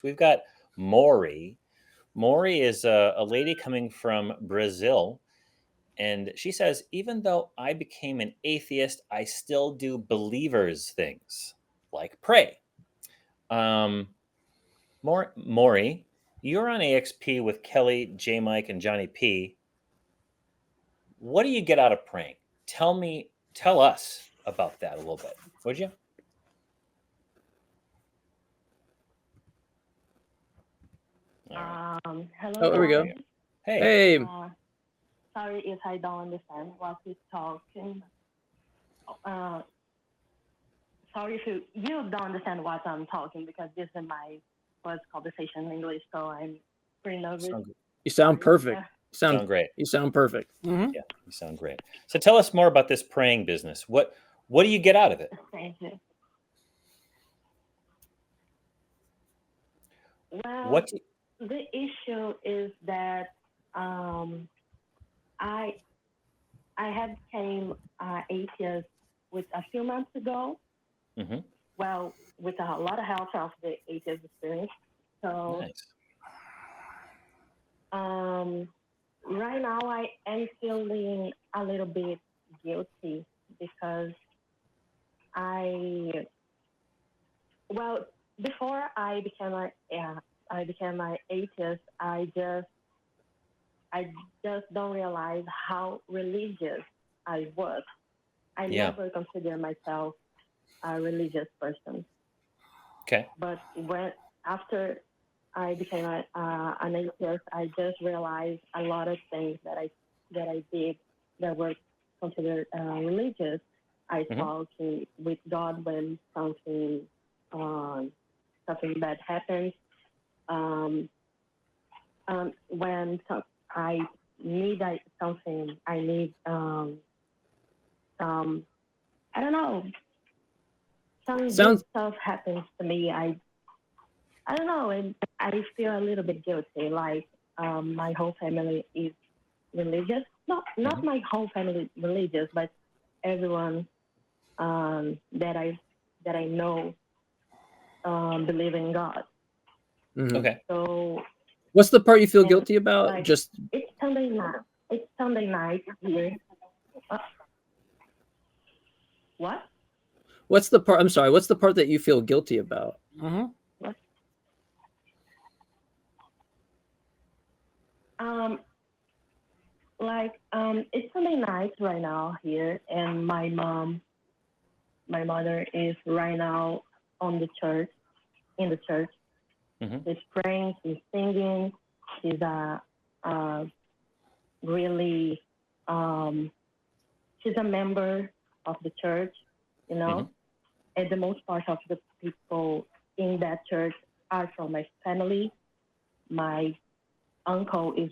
We've got Maury. Maury is a lady coming from Brazil. And she says, even though I became an atheist, I still do believers things, like pray. Maury, you're on AXP with Kelly, J. Mike, and Johnny P. What do you get out of praying? Tell us about that a little bit, would you? Hello, Oh, there we go. guys. Hey. Hey. Sorry if I don't understand what he's talking. Uh, Sorry if you don't understand what I'm talking, because this is my first conversation in English, so I'm pretty nervous. You sound perfect. Sound great. You sound perfect. Yeah, you sound great. So tell us more about this praying business. What do you get out of it? Thank you. Well, What? the issue is that I had became atheist with a few months ago. Mm-hmm. Well, with a lot of help of the Atheist Experience. So Nice. right now I am feeling a little bit guilty because before I became an atheist, I just don't realize how religious I was. I never considered myself a religious person. Okay. But after I became an atheist, I just realized a lot of things that I did that were considered religious. I talked with God when something bad happens. When I need something, I need some, I don't know, some good stuff happens to me. I don't know, and I feel a little bit guilty. Like my whole family is religious. Not my whole family religious, but everyone that I know believe in God. Mm-hmm. Okay. So what's the part you feel guilty about? like, Just it's Sunday night. It's Sunday night here. What? what's the part? I'm sorry. What's the part that you feel guilty about? Mm-hmm. What? It's Sunday night right now here, and my mother is right now in the church. Mm-hmm. She's praying, she's singing, she's really she's a member of the church, you know. And the most part of the people in that church are from my family. My uncle is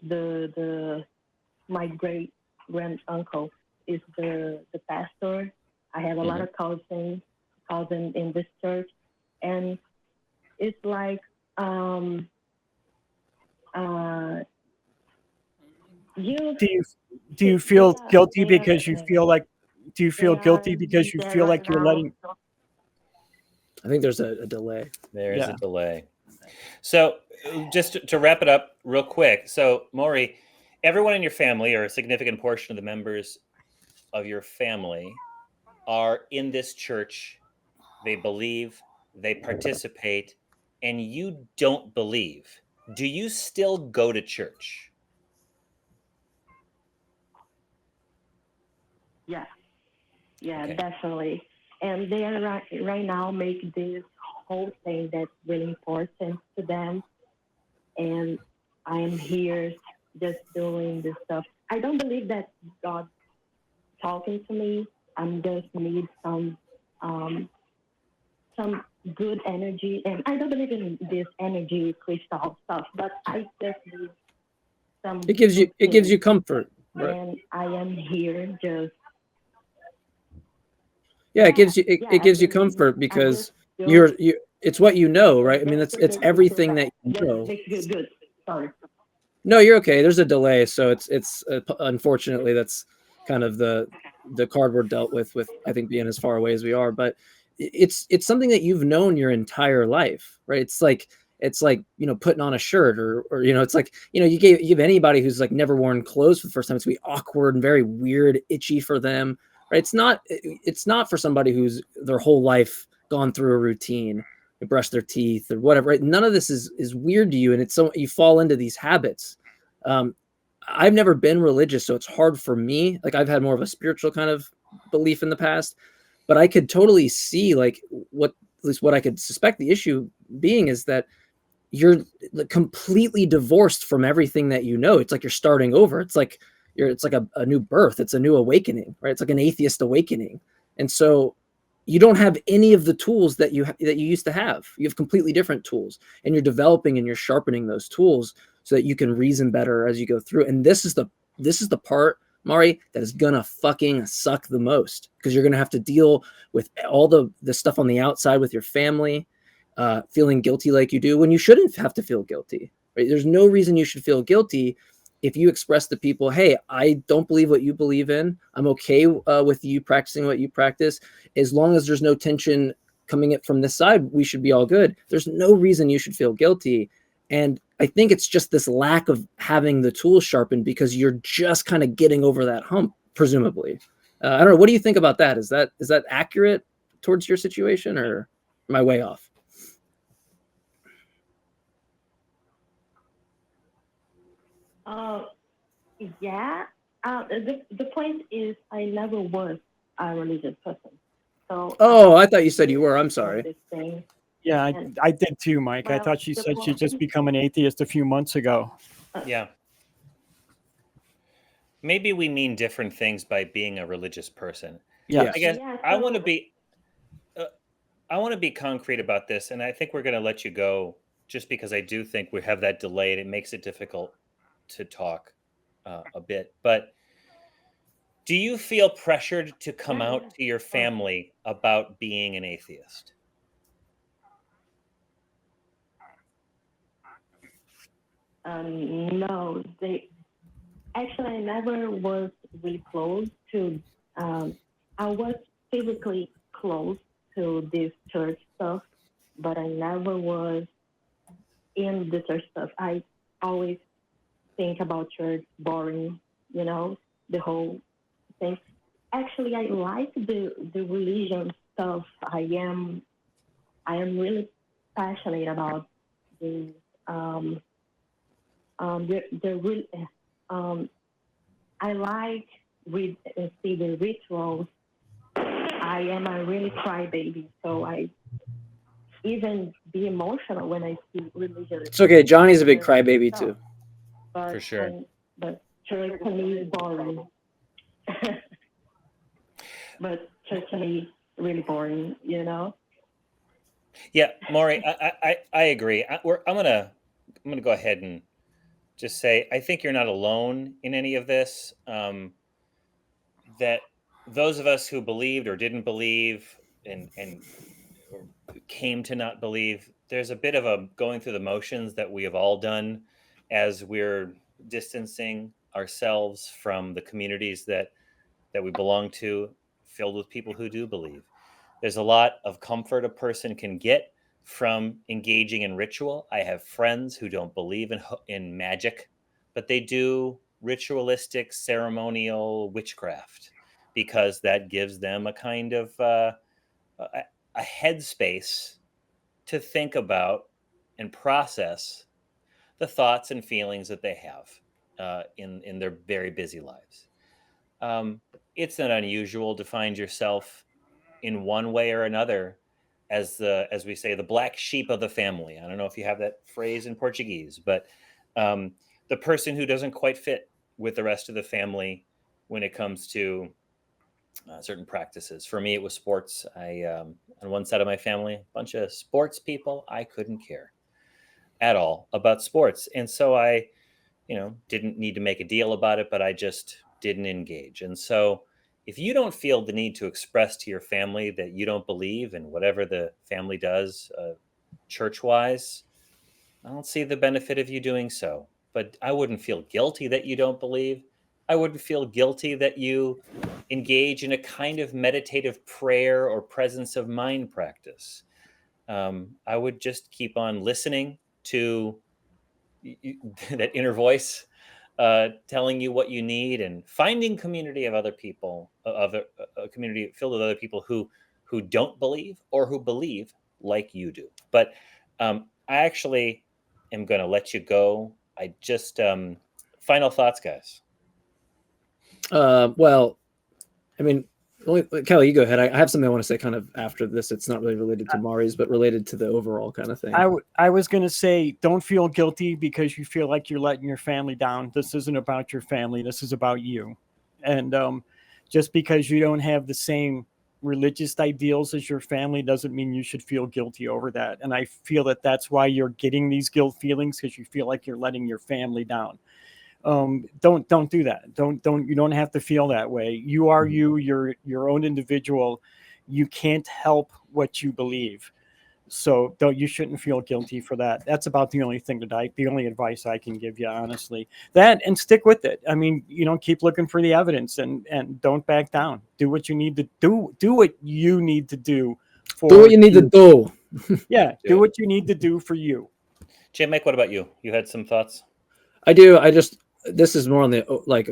my great grand uncle is the pastor. I have a lot of cousins in this church, and it's like do you feel guilty because you feel like you're letting? I think there's a delay. There is a delay. So just to wrap it up real quick. So Maury, everyone in your family, or a significant portion of the members of your family, are in this church. They believe, they participate, and you don't believe. Do you still go to church? Yeah, Okay. definitely. And they are right now making this whole thing that's really important to them. And I am here just doing this stuff. I don't believe that God talking to me. I just need some good energy, and I don't believe in this energy crystal stuff. But I just need some. It gives you comfort. Right? And I am here just. Yeah, it gives you comfort because you're it's what you know, right? I mean, it's everything that you know. Good. Sorry. No, you're okay. There's a delay, so it's unfortunately that's kind of the card we're dealt with I think being as far away as we are. But it's something that you've known your entire life, right? It's like it's like, putting on a shirt or it's like, you give anybody who's like never worn clothes for the first time, it's gonna be awkward and very weird, itchy for them, right? It's not for somebody who's their whole life gone through a routine, they brush their teeth or whatever, right? None of this is weird to you. And it's so you fall into these habits. I've never been religious, so it's hard for me. Like I've had more of a spiritual kind of belief in the past, but I could totally see like at least what I could suspect the issue being is that you're completely divorced from everything that It's like you're starting over. It's like a new birth. It's a new awakening, right? It's like an atheist awakening. And so you don't have any of the tools that you used to have. You have completely different tools, and you're developing and you're sharpening those tools so that you can reason better as you go through. And this is the part, Mari, that is gonna fucking suck the most, because you're gonna have to deal with all the stuff on the outside with your family, feeling guilty like you do when you shouldn't have to feel guilty, right? There's no reason you should feel guilty if you express to people, hey, I don't believe what you believe in. I'm okay with you practicing what you practice. As long as there's no tension coming in from this side, we should be all good. There's no reason you should feel guilty. And I think it's just this lack of having the tools sharpened because you're just kind of getting over that hump, presumably. I don't know. What do you think about that? Is that accurate towards your situation, or am I way off? Yeah. The point is, I never was a religious person. So. Oh, I thought you said you were. I'm sorry. Yeah, I did too, Mike. I thought she said she'd just become an atheist a few months ago. Yeah. Maybe we mean different things by being a religious person. Yeah. I guess I want to be concrete about this, and I think we're going to let you go just because I do think we have that delay and it makes it difficult to talk a bit. But do you feel pressured to come out to your family about being an atheist? No, I never was really close to. I was physically close to this church stuff, but I never was in the church stuff. I always think about church boring, the whole thing. Actually, I like the religion stuff. I am really passionate about the I like see the rituals. I am a really crybaby, so I even be emotional when I see religion. It's okay. Johnny's a big crybaby too. But, for sure. But church to me is boring. But church to me really boring, Yeah, Maury, I agree. I'm gonna go ahead and just say I think you're not alone in any of this. That those of us who believed or didn't believe and came to not believe, there's a bit of a going through the motions that we have all done as we're distancing ourselves from the communities that we belong to, filled with people who do believe. There's a lot of comfort a person can get from engaging in ritual. I have friends who don't believe in magic, but they do ritualistic, ceremonial witchcraft because that gives them a kind of a headspace to think about and process the thoughts and feelings that they have in their very busy lives. It's not unusual to find yourself in one way or another as we say, the black sheep of the family. I don't know if you have that phrase in Portuguese, but the person who doesn't quite fit with the rest of the family when it comes to certain practices. For me, it was sports. On one side of my family, a bunch of sports people. I couldn't care at all about sports. And so I, didn't need to make a deal about it, but I just didn't engage. And so if you don't feel the need to express to your family that you don't believe in whatever the family does church-wise, I don't see the benefit of you doing so. But I wouldn't feel guilty that you don't believe. I wouldn't feel guilty that you engage in a kind of meditative prayer or presence of mind practice. I would just keep on listening to that inner voice telling you what you need, and finding community of other people, of a community filled with other people who don't believe or who believe like you do. But I actually am going to let you go. I just final thoughts, guys. Well, I mean, Kelly, you go ahead. I have something I want to say kind of after this. It's not really related to Mari's, but related to the overall kind of thing. I was going to say, don't feel guilty because you feel like you're letting your family down. This isn't about your family. This is about you. And just because you don't have the same religious ideals as your family doesn't mean you should feel guilty over that. And I feel that that's why you're getting these guilt feelings, because you feel like you're letting your family down. Don't do that. You don't have to feel that way. You are you're your own individual. You can't help what you believe. So you shouldn't feel guilty for that. That's about the only thing the only advice I can give you, honestly. That, and stick with it. I mean, keep looking for the evidence and don't back down. Do what you need to do. Do what you need to do. Do what you need to do. Yeah, do what you need to do for you. Jim, Mike, what about you? You had some thoughts? I do. This is more on the, like,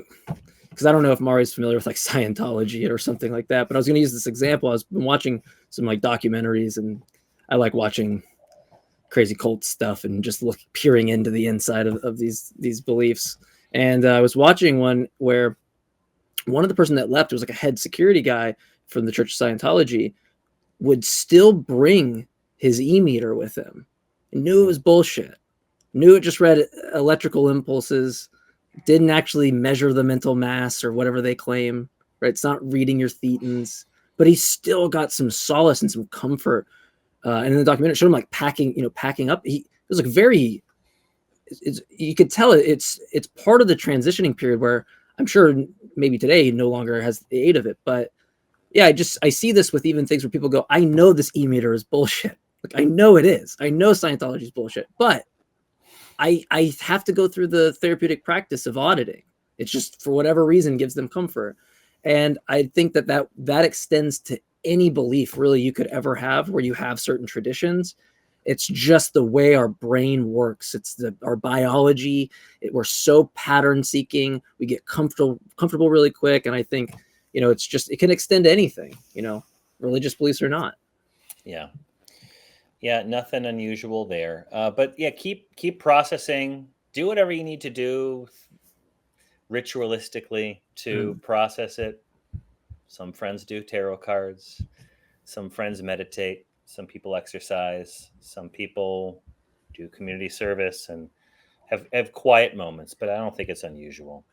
because I don't know if Mari's familiar with like Scientology or something like that, but I was going to use this example. I was watching some like documentaries, and I like watching crazy cult stuff and just peering into the inside of these beliefs. And I was watching one where one of the person that left, was like a head security guy from the Church of Scientology, would still bring his e-meter with him. And knew it was bullshit. Knew it just read electrical impulses. Didn't actually measure the mental mass or whatever they claim. Right? It's not reading your thetans, but he still got some solace and some comfort. And in the documentary, it showed him like packing up. It was like you could tell it's part of the transitioning period where I'm sure maybe today he no longer has the aid of it. But yeah, I see this with even things where people go, I know this e-meter is bullshit. Like, I know it is. I know Scientology is bullshit, but I have to go through the therapeutic practice of auditing. It's just, for whatever reason, gives them comfort. And I think that extends to any belief really you could ever have, where you have certain traditions. It's just the way our brain works. It's our biology. We're so pattern seeking. We get comfortable really quick. And I think, it can extend to anything, religious beliefs or not. Yeah. Yeah, nothing unusual there. But yeah, keep processing. Do whatever you need to do ritualistically to process it. Some friends do tarot cards. Some friends meditate. Some people exercise. Some people do community service and have quiet moments, but I don't think it's unusual.